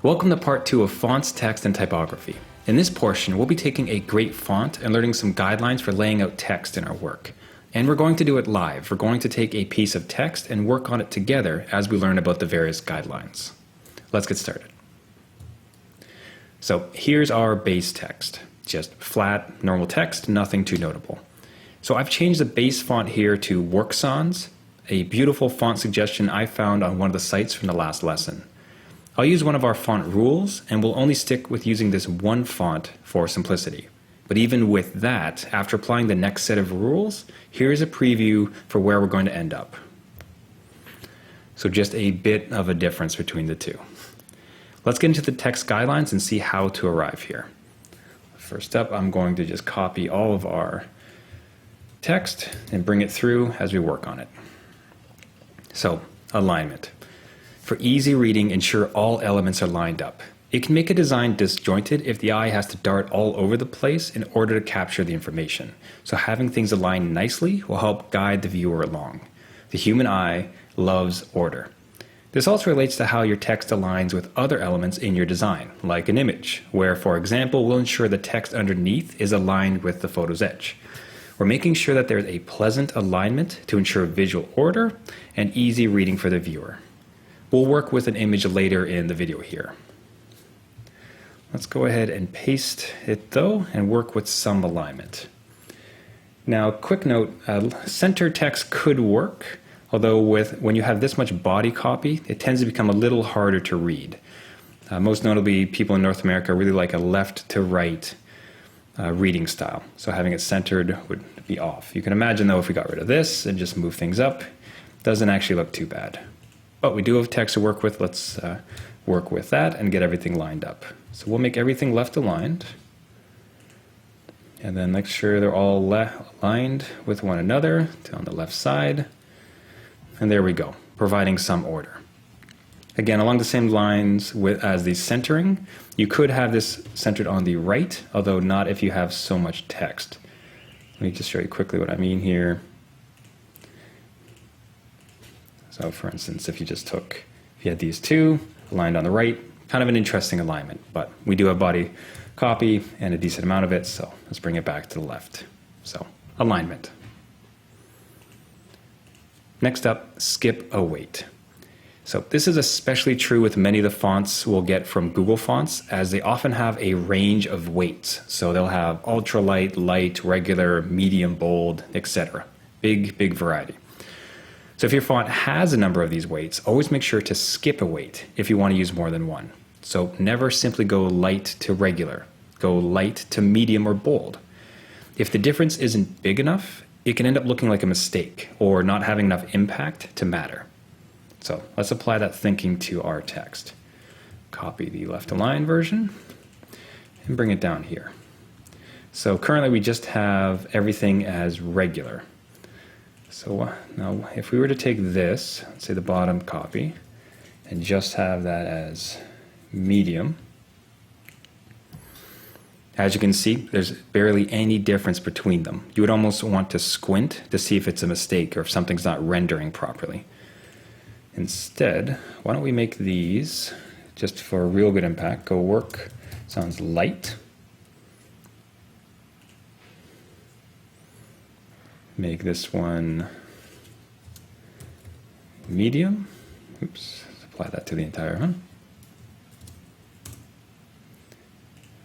Welcome to part 2 of Fonts, Text, and Typography. In this portion, we'll be taking a great font and learning some guidelines for laying out text in our work. And we're going to do it live. We're going to take a piece of text and work on it together as we learn about the various guidelines. Let's get started. So here's our base text. Just flat, normal text, nothing too notable. So I've changed the base font here to Work Sans, a beautiful font suggestion I found on one of the sites from the last lesson. I'll use one of our font rules, and we'll only stick with using this one font for simplicity. But even with that, after applying the next set of rules, here's a preview for where we're going to end up. So just a bit of a difference between the two. Let's get into the text guidelines and see how to arrive here. First up, I'm going to just copy all of our text and bring it through as we work on it. So, alignment. For easy reading, ensure all elements are lined up. It can make a design disjointed if the eye has to dart all over the place in order to capture the information. So having things aligned nicely will help guide the viewer along. The human eye loves order. This also relates to how your text aligns with other elements in your design, like an image, where, for example, we'll ensure the text underneath is aligned with the photo's edge. We're making sure that there's a pleasant alignment to ensure visual order and easy reading for the viewer. We'll work with an image later in the video here. Let's go ahead and paste it though and work with some alignment. Now, quick note, center text could work, although when you have this much body copy, it tends to become a little harder to read. Most notably, people in North America really like a left to right reading style, so having it centered would be off. You can imagine though if we got rid of this and just move things up, doesn't actually look too bad. But we do have text to work with. Let's work with that and get everything lined up. So we'll make everything left aligned. And then make sure they're all aligned with one another on the left side. And there we go, providing some order. Again, along the same lines as the centering, you could have this centered on the right, although not if you have so much text. Let me just show you quickly what I mean here. So for instance, if you had these two aligned on the right, kind of an interesting alignment, but we do have body copy and a decent amount of it, so let's bring it back to the left. So alignment. Next up, skip a weight. So this is especially true with many of the fonts we'll get from Google Fonts, as they often have a range of weights. So they'll have ultralight, light, regular, medium, bold, etc. Big variety. So if your font has a number of these weights, always make sure to skip a weight if you want to use more than one. So never simply go light to regular. Go light to medium or bold. If the difference isn't big enough, it can end up looking like a mistake or not having enough impact to matter. So let's apply that thinking to our text. Copy the left align version and bring it down here. So currently we just have everything as regular. So now if we were to take this, let's say the bottom copy, and just have that as medium, as you can see, there's barely any difference between them. You would almost want to squint to see if it's a mistake or if something's not rendering properly. Instead, why don't we make these, just for a real good impact, go Work Sans light. Make this one medium. Oops, let's apply that to the entire one.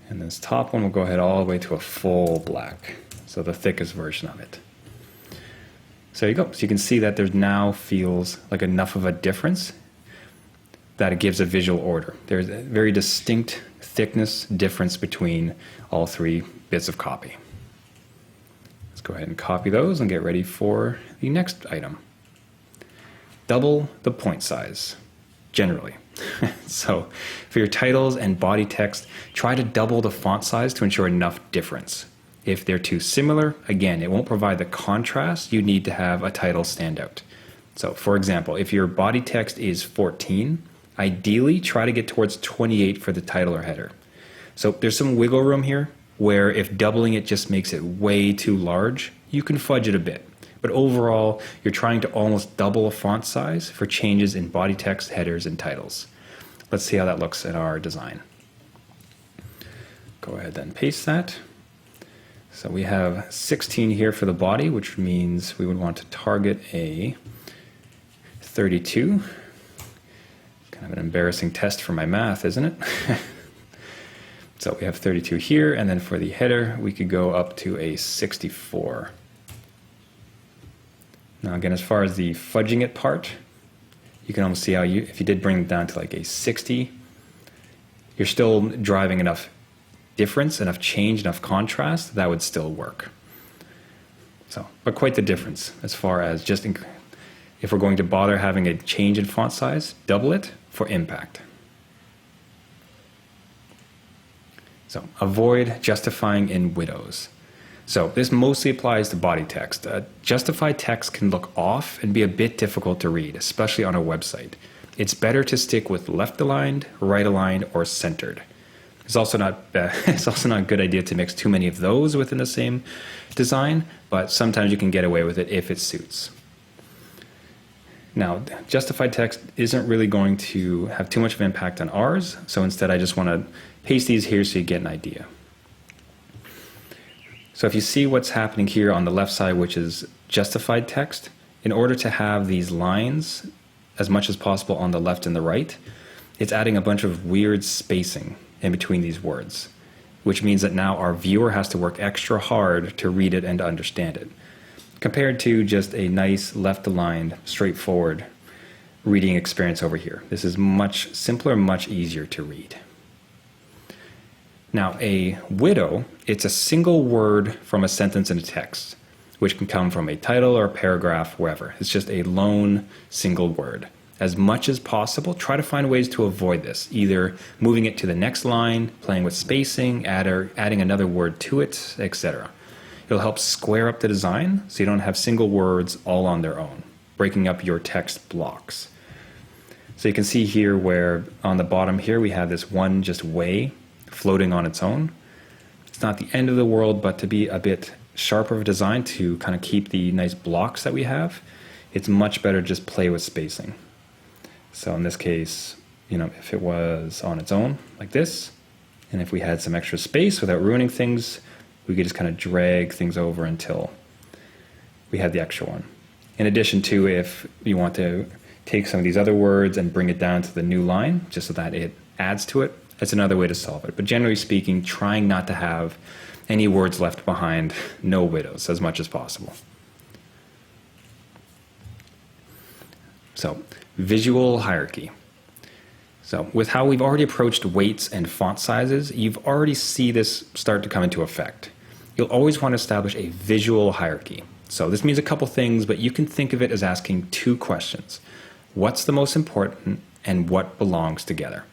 And this top one will go ahead all the way to a full black, so the thickest version of it. So there you go. So you can see that there now feels like enough of a difference that it gives a visual order. There's a very distinct thickness difference between all three bits of copy. Go ahead and copy those and get ready for the next item. Double the point size, generally. So for your titles and body text, try to double the font size to ensure enough difference. If they're too similar, again, it won't provide the contrast you need to have a title stand out. So for example, if your body text is 14, ideally try to get towards 28 for the title or header. So there's some wiggle room here, where if doubling it just makes it way too large, you can fudge it a bit. But overall, you're trying to almost double a font size for changes in body text, headers, and titles. Let's see how that looks in our design. Go ahead and paste that. So we have 16 here for the body, which means we would want to target a 32. Kind of an embarrassing test for my math, isn't it? So we have 32 here, and then for the header, we could go up to a 64. Now again, as far as the fudging it part, you can almost see how if you did bring it down to like a 60, you're still driving enough difference, enough change, enough contrast, that would still work. So, but quite the difference as far as just if we're going to bother having a change in font size, double it for impact. So avoid justifying in widows. So this mostly applies to body text. Justified text can look off and be a bit difficult to read, especially on a website. It's better to stick with left aligned, right aligned, or centered. It's also not a good idea to mix too many of those within the same design, but sometimes you can get away with it if it suits. Now, justified text isn't really going to have too much of an impact on ours, so instead I just want to paste these here so you get an idea. So if you see what's happening here on the left side, which is justified text, in order to have these lines as much as possible on the left and the right, it's adding a bunch of weird spacing in between these words, which means that now our viewer has to work extra hard to read it and to understand it, compared to just a nice left-aligned, straightforward reading experience over here. This is much simpler, much easier to read. Now, a widow, it's a single word from a sentence in a text, which can come from a title or a paragraph, wherever. It's just a lone single word. As much as possible, try to find ways to avoid this, either moving it to the next line, playing with spacing, adding another word to it, etc. It'll help square up the design so you don't have single words all on their own, breaking up your text blocks. So you can see here where on the bottom here we have this one just way floating on its own. It's not the end of the world, but to be a bit sharper of a design to kind of keep the nice blocks that we have, it's much better to just play with spacing. So in this case, if it was on its own like this, and if we had some extra space without ruining things, we could just kind of drag things over until we had the extra one. In addition to, if you want to take some of these other words and bring it down to the new line, just so that it adds to it, that's another way to solve it. But generally speaking, trying not to have any words left behind, no widows, as much as possible. So, visual hierarchy. So, with how we've already approached weights and font sizes, you've already see this start to come into effect. You'll always want to establish a visual hierarchy. So this means a couple things, but you can think of it as asking two questions. What's the most important and what belongs together?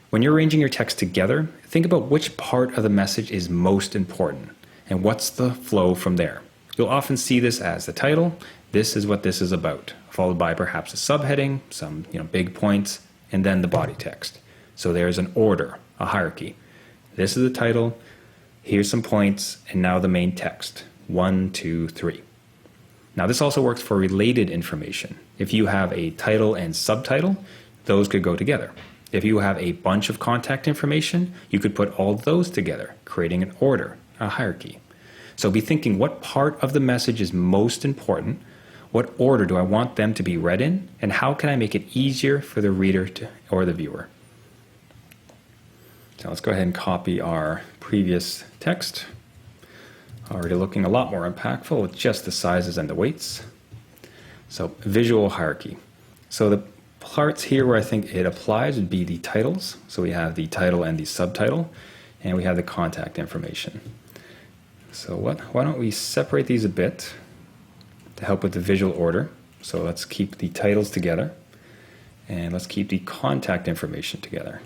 When you're arranging your text together, think about which part of the message is most important and what's the flow from there. You'll often see this as the title, this is what this is about, followed by perhaps a subheading, some big points, and then the body text. So there's an order, a hierarchy. This is the title, here's some points, and now the main text. 1, 2, 3. Now this also works for related information. If you have a title and subtitle, those could go together. If you have a bunch of contact information, you could put all those together, creating an order, a hierarchy. So be thinking, what part of the message is most important? What order do I want them to be read in? And how can I make it easier for the reader or the viewer? So let's go ahead and copy our previous text. Already looking a lot more impactful with just the sizes and the weights. So visual hierarchy. So the parts here where I think it applies would be the titles. So we have the title and the subtitle, and we have the contact information. So why don't we separate these a bit to help with the visual order. So let's keep the titles together, and let's keep the contact information together.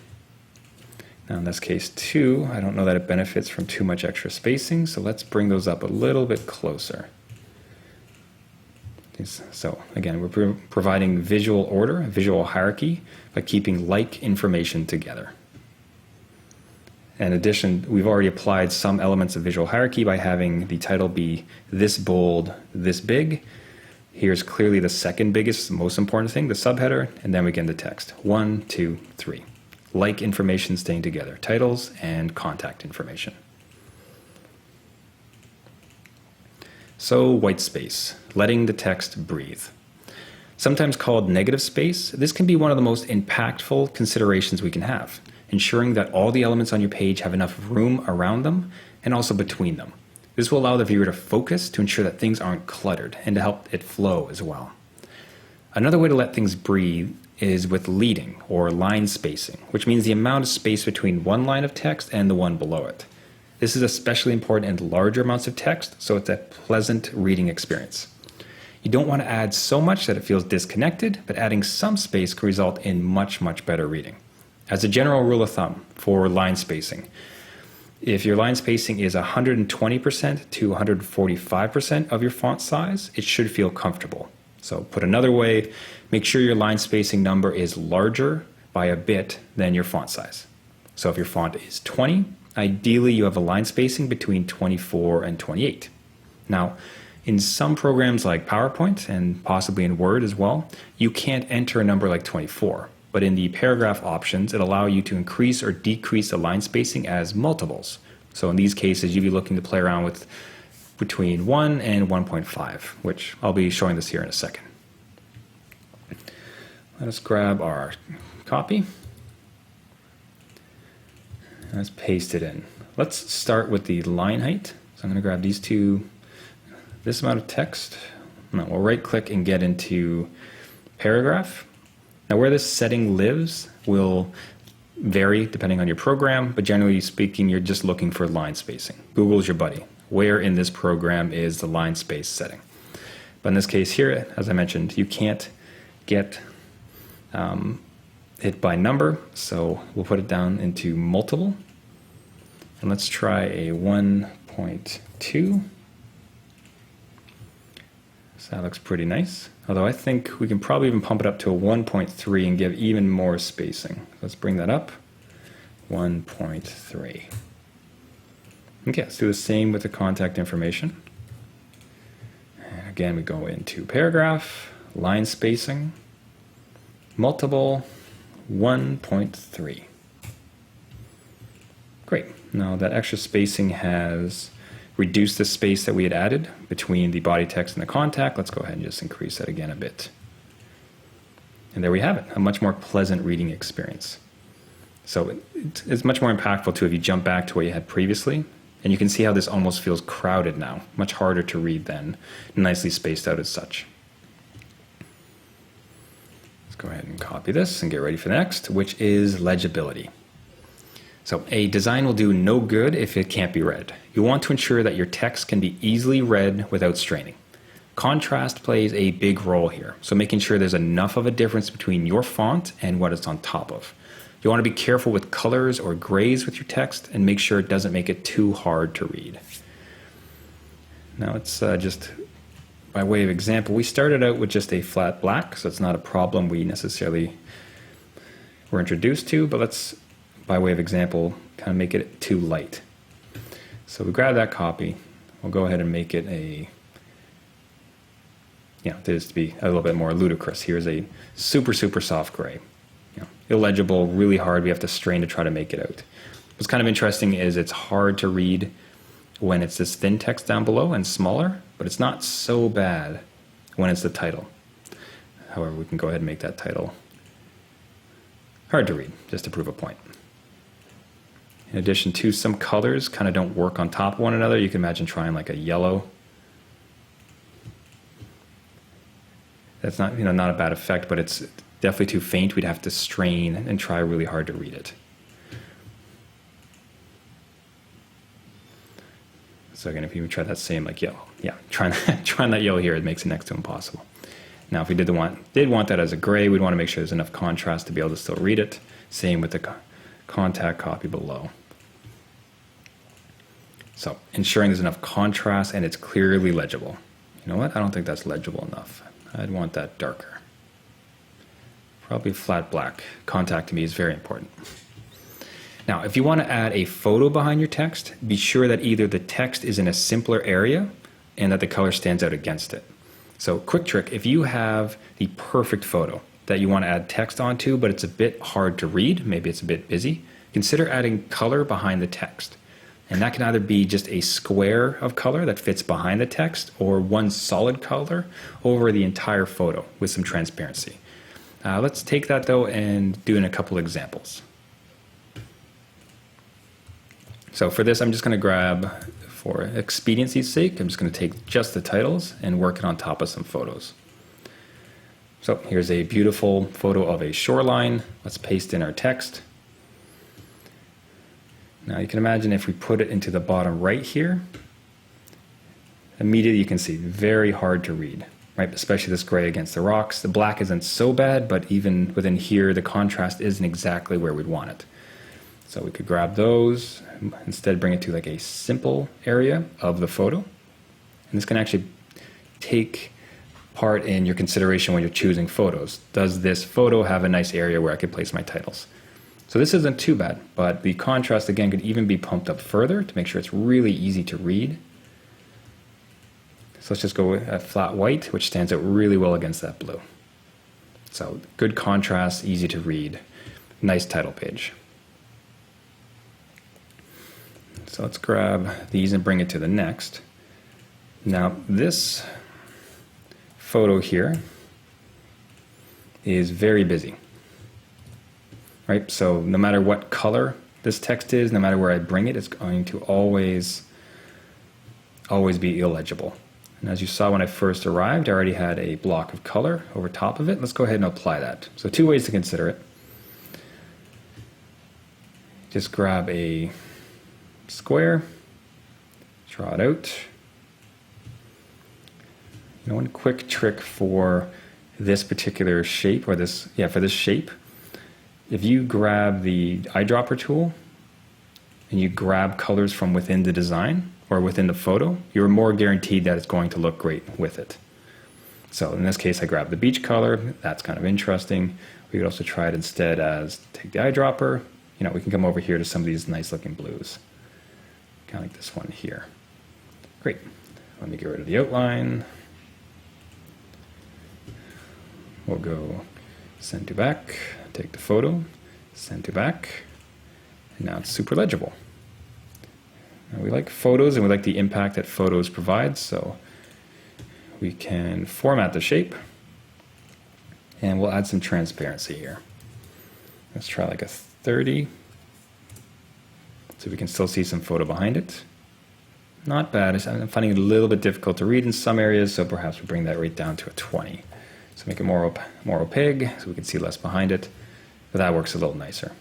Now in this case too, I don't know that it benefits from too much extra spacing, so let's bring those up a little bit closer. So again, we're providing visual order, visual hierarchy, by keeping like information together. In addition, we've already applied some elements of visual hierarchy by having the title be this bold, this big. Here's clearly the second biggest, most important thing, the subheader, and then we get the text. 1, 2, 3. Like information staying together, titles and contact information. So white space, letting the text breathe. Sometimes called negative space, this can be one of the most impactful considerations we can have, ensuring that all the elements on your page have enough room around them and also between them. This will allow the viewer to focus to ensure that things aren't cluttered and to help it flow as well. Another way to let things breathe is with leading or line spacing, which means the amount of space between one line of text and the one below it. This is especially important in larger amounts of text, so it's a pleasant reading experience. You don't want to add so much that it feels disconnected, but adding some space can result in much, much better reading. As a general rule of thumb for line spacing, if your line spacing is 120% to 145% of your font size, it should feel comfortable. So put another way, make sure your line spacing number is larger by a bit than your font size. So if your font is 20, ideally you have a line spacing between 24 and 28. Now, in some programs like PowerPoint and possibly in Word as well, you can't enter a number like 24. But in the paragraph options, it allows you to increase or decrease the line spacing as multiples. So in these cases, you'd be looking to play around with between 1 and 1.5, which I'll be showing this here in a second. Let us grab our copy. Let's paste it in. Let's start with the line height. So I'm going to grab these two, this amount of text. We'll right click and get into paragraph. Now where this setting lives will vary depending on your program, but generally speaking, you're just looking for line spacing. Google's your buddy. Where in this program is the line space setting? But in this case here, as I mentioned, you can't get it by number, so we'll put it down into multiple. And let's try a 1.2. So that looks pretty nice. Although I think we can probably even pump it up to a 1.3 and give even more spacing. Let's bring that up. 1.3. Okay, let's do the same with the contact information. And again, we go into paragraph, line spacing, multiple, 1.3. Great. Now that extra spacing has reduced the space that we had added between the body text and the contact. Let's go ahead and just increase that again a bit. And there we have it, a much more pleasant reading experience. So it's much more impactful too if you jump back to what you had previously. And you can see how this almost feels crowded now, much harder to read than nicely spaced out as such. Let's go ahead and copy this and get ready for the next, which is legibility. So a design will do no good if it can't be read. You want to ensure that your text can be easily read without straining. Contrast plays a big role here, so making sure there's enough of a difference between your font and what it's on top of. You want to be careful with colors or grays with your text and make sure it doesn't make it too hard to read. Now it's just by way of example, we started out with just a flat black, so it's not a problem we necessarily were introduced to, but let's, by way of example, kind of make it too light. So we grab that copy, we'll go ahead and make it a, this to be a little bit more ludicrous. Here's a super, super soft gray. Illegible, really hard, we have to strain to try to make it out. What's kind of interesting is it's hard to read when it's this thin text down below and smaller, but it's not so bad when it's the title. However, we can go ahead and make that title hard to read, just to prove a point. In addition to some colors kind of don't work on top of one another. You can imagine trying like a yellow. That's not, not a bad effect, but it's definitely too faint. We'd have to strain and try really hard to read it. So again, if you try that same like yellow, trying that yellow here, it makes it next to impossible. Now, if we did want that as a gray, we'd want to make sure there's enough contrast to be able to still read it. Same with the contact copy below. So ensuring there's enough contrast and it's clearly legible. You know what? I don't think that's legible enough. I'd want that darker. Probably flat black. Contact to me is very important. Now, if you want to add a photo behind your text, be sure that either the text is in a simpler area and that the color stands out against it. So quick trick, if you have the perfect photo that you want to add text onto, but it's a bit hard to read, maybe it's a bit busy, consider adding color behind the text. And that can either be just a square of color that fits behind the text or one solid color over the entire photo with some transparency. Let's take that though and do in a couple examples. So for this, I'm just going to grab, for expediency's sake, I'm just going to take just the titles and work it on top of some photos. So here's a beautiful photo of a shoreline. Let's paste in our text. Now you can imagine if we put it into the bottom right here, immediately you can see very hard to read, right? Especially this gray against the rocks. The black isn't so bad, but even within here, the contrast isn't exactly where we'd want it. So we could grab those, instead bring it to like a simple area of the photo. And this can actually take part in your consideration when you're choosing photos. Does this photo have a nice area where I could place my titles? So this isn't too bad, but the contrast again could even be pumped up further to make sure it's really easy to read. So let's just go at flat white, which stands out really well against that blue. So good contrast, easy to read, nice title page. So let's grab these and bring it to the next. Now this photo here is very busy. Right, so no matter what color this text is, no matter where I bring it, it's going to always be illegible. And as you saw when I first arrived, I already had a block of color over top of it. Let's go ahead and apply that. So two ways to consider it. Just grab a square, draw it out. You know, one quick trick for this particular shape, or this, for this shape, if you grab the eyedropper tool and you grab colors from within the design or within the photo, you're more guaranteed that it's going to look great with it. So in this case, I grabbed the beach color. That's kind of interesting. We could also try it instead as take the eyedropper. You know, we can come over here to some of these nice looking blues. Kind of like this one here. Great. Let me get rid of the outline. We'll go send to back. Take the photo, send to back, and now it's super legible. Now we like photos and we like the impact that photos provide, so we can format the shape and we'll add some transparency here. Let's try like a 30, so we can still see some photo behind it. Not bad. I'm finding it a little bit difficult to read in some areas, so perhaps we bring that right down to a 20. So make it more opaque so we can see less behind it. But that works a little nicer.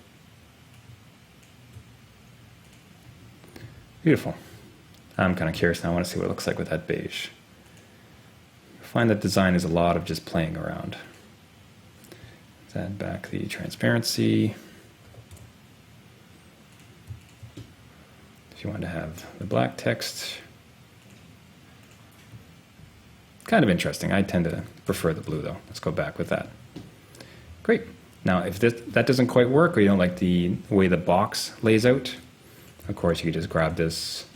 Beautiful. I'm kind of curious now. I want to see what it looks like with that beige. I find that design is a lot of just playing around. Let's add back the transparency. If you want to have the black text. Kind of interesting. I tend to prefer the blue though. Let's go back with that. Great. Now, if that doesn't quite work, or you don't like the way the box lays out, of course, you could just grab this,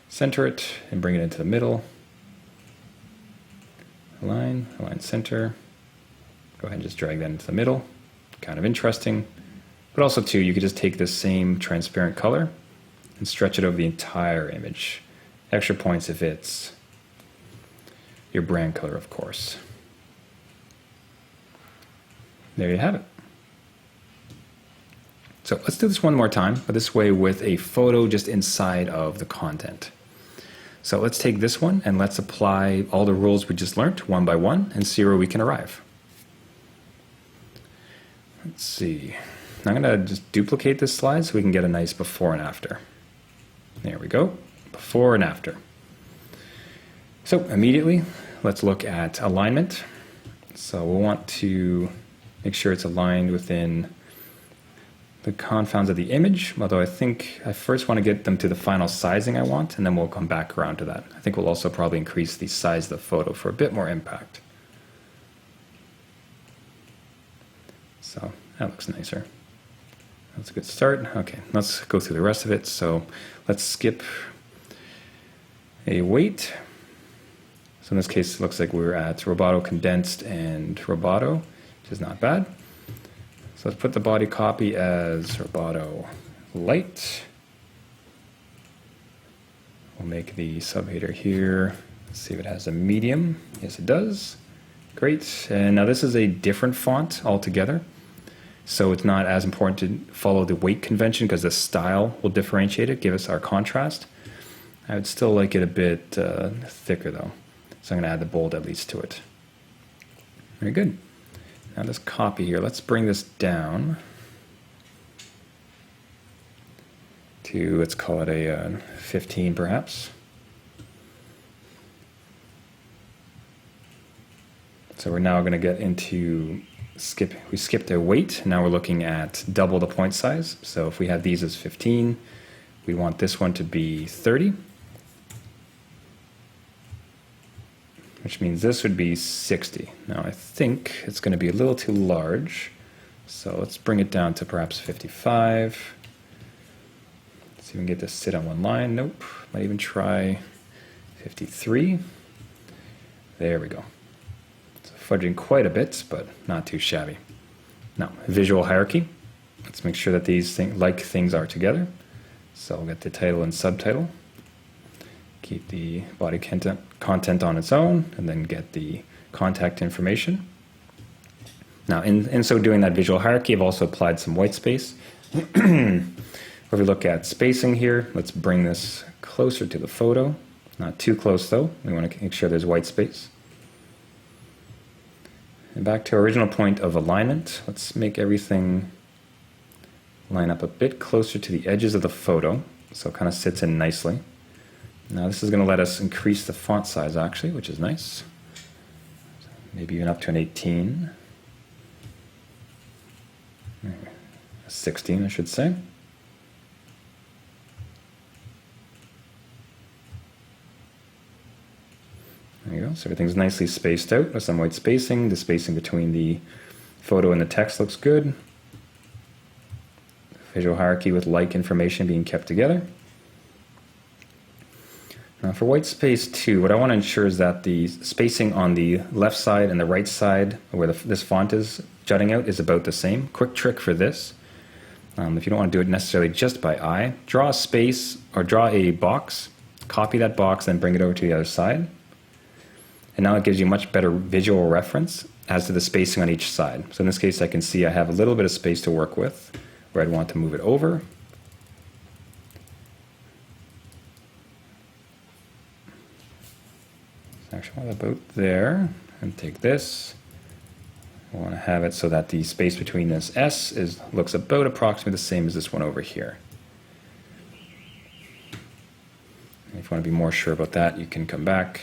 center it, and bring it into the middle. Align center. Go ahead and just drag that into the middle. Kind of interesting. But also, too, you could just take this same transparent color and stretch it over the entire image. Extra points if it's your brand color, of course. There you have it. So let's do this one more time, but this way with a photo just inside of the content. So let's take this one and let's apply all the rules we just learned one by one and see where we can arrive. Let's see. I'm going to just duplicate this slide so we can get a nice before and after. There we go. Before and after. So immediately, let's look at alignment. So we'll want to make sure it's aligned within the confounds of the image, although I think I first want to get them to the final sizing I want, and then we'll come back around to that. I think we'll also probably increase the size of the photo for a bit more impact. So that looks nicer. That's a good start. Okay, let's go through the rest of it. So let's skip a weight. So in this case, it looks like we're at Roboto Condensed and Roboto, which is not bad. So let's put the body copy as Roboto Light. We'll make the subheader here. Let's see if it has a medium. Yes, it does. Great. And now this is a different font altogether. So it's not as important to follow the weight convention because the style will differentiate it, give us our contrast. I would still like it a bit thicker though. So I'm going to add the bold at least to it. Very good. Now this copy here, let's bring this down to, let's call it a 15 perhaps. So we're now going to get into we skipped a weight. Now we're looking at double the point size. So if we have these as 15, we want this one to be 30. Which means this would be 60. Now I think it's going to be a little too large. So let's bring it down to perhaps 55. Let's see if we can get this to sit on one line. Nope. Might even try 53. There we go. Fudging quite a bit, but not too shabby. Now, visual hierarchy. Let's make sure that these things are together. So we'll get the title and subtitle. Keep the body content on its own, and then get the contact information. Now, in so doing that visual hierarchy, I've also applied some white space. If we look at spacing here, let's bring this closer to the photo. Not too close though. We want to make sure there's white space. And back to our original point of alignment, let's make everything line up a bit closer to the edges of the photo, so it kind of sits in nicely. Now this is going to let us increase the font size actually, which is nice. Maybe even up to an 18. A 16, I should say. There you go. So everything's nicely spaced out with some white spacing. The spacing between the photo and the text looks good. Visual hierarchy with like information being kept together. Now for white space too, what I want to ensure is that the spacing on the left side and the right side where this font is jutting out is about the same. Quick trick for this. If you don't want to do it necessarily just by eye, draw a space or draw a box, copy that box, then bring it over to the other side. And now it gives you much better visual reference as to the spacing on each side. So in this case, I can see I have a little bit of space to work with where I'd want to move it over. Actually, about there. And take this. I want to have it so that the space between this S looks about approximately the same as this one over here. And if you want to be more sure about that, you can come back,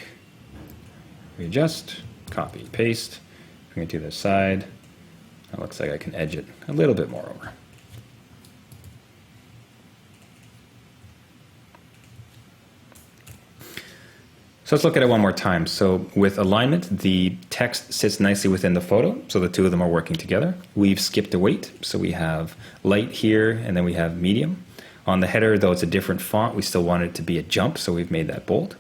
readjust, copy, paste, bring it to the side. It looks like I can edge it a little bit more over. So let's look at it one more time. So with alignment, the text sits nicely within the photo, so the two of them are working together. We've skipped a weight, so we have light here, and then we have medium. On the header, though it's a different font, we still want it to be a jump, so we've made that bold.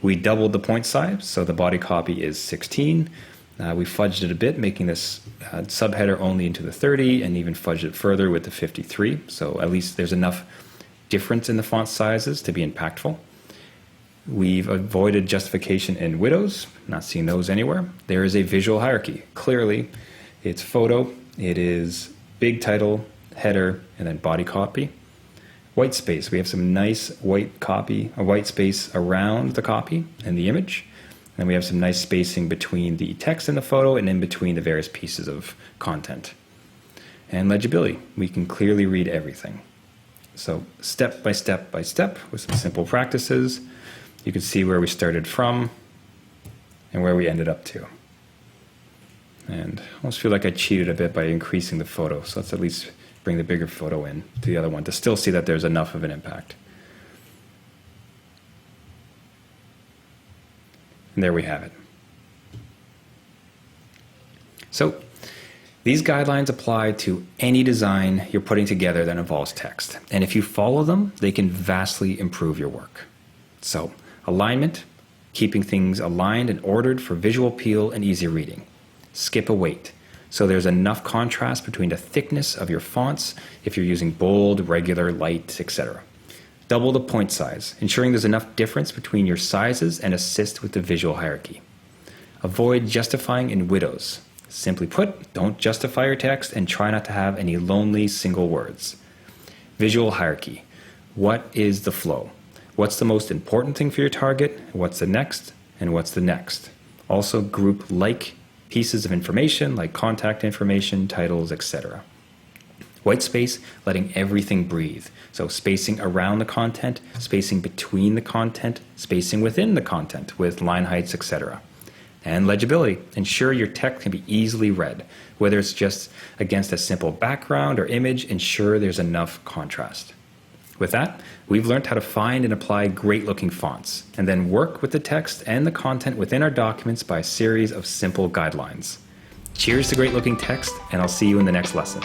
We doubled the point size, so the body copy is 16. We fudged it a bit, making this subheader only into the 30, and even fudged it further with the 53. So at least there's enough difference in the font sizes to be impactful. We've avoided justification in widows, not seeing those anywhere. There is a visual hierarchy. Clearly, it's photo, it is big title, header, and then body copy. White space, we have some nice white space around the copy and the image. And we have some nice spacing between the text and the photo and in between the various pieces of content. And legibility, we can clearly read everything. So step by step by step with some simple practices, you can see where we started from and where we ended up to. And I almost feel like I cheated a bit by increasing the photo. So let's at least bring the bigger photo in to the other one to still see that there's enough of an impact. And there we have it. So these guidelines apply to any design you're putting together that involves text. And if you follow them, they can vastly improve your work. So alignment, keeping things aligned and ordered for visual appeal and easy reading. Skip a weight, so there's enough contrast between the thickness of your fonts if you're using bold, regular, light, etc. Double the point size, ensuring there's enough difference between your sizes and assist with the visual hierarchy. Avoid justifying in widows. Simply put, don't justify your text and try not to have any lonely single words. Visual hierarchy. What is the flow? What's the most important thing for your target? What's the next? And what's the next? Also group like pieces of information like contact information, titles, etc. White space, letting everything breathe. So spacing around the content, spacing between the content, spacing within the content with line heights, etc. And legibility, ensure your text can be easily read. Whether it's just against a simple background or image, ensure there's enough contrast. With that, we've learned how to find and apply great-looking fonts, and then work with the text and the content within our documents by a series of simple guidelines. Cheers to great-looking text, and I'll see you in the next lesson.